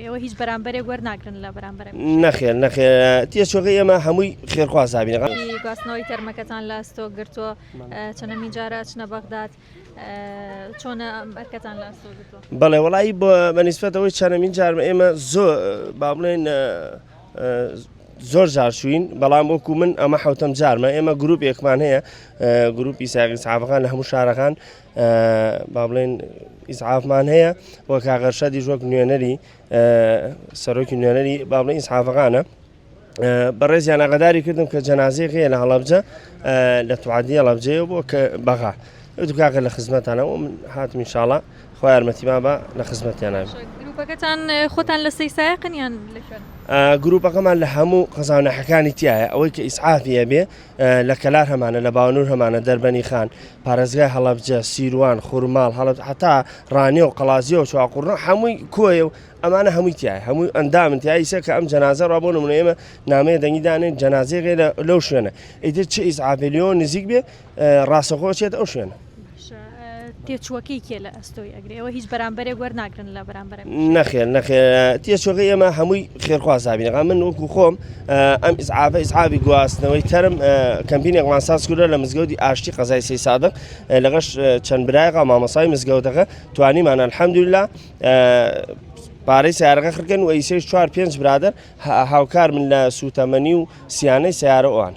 ئەگرێ ئەوە هیچ بەرامبەرێک وەرناگرن لە بەرامبەر نەخێر تێچۆکە ئەمە هەمووی خێرخواز بینەکە گواستنەوەی تەرمەکەتان لە ئەستۆ گرتووە چەندەمین جارە چنە بەغداد چۆنە ئەرکەتان لە ئەستۆ گرتووە بەڵێ وەڵایی بەنسبەتەوەی چەندەمین جارمە ئێمە زۆر با بڵێن زۆر جار شوین بەڵام وەکو من ئەمە حوتەم جارمە ئێمە گروپێکمان هەیە گروپی ئیسعافەکان لە هەموو شارەکان با بڵێن ئیسعافمان هەیە وە کاغەرشەدی وەک نوێنەری سەرۆکی نوێنەری با بڵێن ئیسعافەکانە بەڕێزیان ئاگاداری کردم کە جەنازەیەک هەیە لە هەڵەبجە لە توعادی هەڵەبجەیە بۆ کە بەغا دوکاکە لە خزمەتانەوە من هاتم ئینشاڵڵا خۆی یارمەتیما بە لە خزمەتیان ناوێت. گروپەکەتان خۆتان لە سەیسایەقن یان لەشوێن؟ گروپەکەمان لە هەموو قەزاونەحەکانی تایە ئەوەی کە ئیسعافیە بێ لە کەلار هەمانە لە باونور هەمانە دەربەنی خان پارێزگای هەڵەبجە سیروان خوورماڵ هەڵەب حتا ڕانیە و قەڵازیە و چواقوڕە هەمووی کۆیە و ئەمانە هەمووی تایە هەمووی ئەندامن تاییسە کە ئەم جەنازە ڕوا بۆ نمونە ئێمە نامەیە دەنگیدانێن جەنازەیەک لەو شوێنە ئیتر چه ئیسعافێلیۆ نزیک بێ ڕاستەخۆ چێت ئەو شوێنە. تێچووەکەی کێ لە ئەستۆی ئەگرێ ئەوە هیچ بەرامبەرێک وەرناگرن لە بەرامبەر نەخێر تێچۆکە ئێمە هەمووی خێرخواز بینەکە من وەکو خۆم ئەم ئیسعافی گواستنەوەی تەرم کەمپینێک وانساز کورە لە مزگەوتی ئاشتی قەزای سەی سادق لەگەش چەند برایەقا مامەسای مزگەوتەکە توانیمان ئەلحەمدولیلا پارەی سیارەکە خڕکەن و ئەیسەی 4-5 برادر هاوکار من لە سوتەمەنی و سیانەی سیارە ئەوان.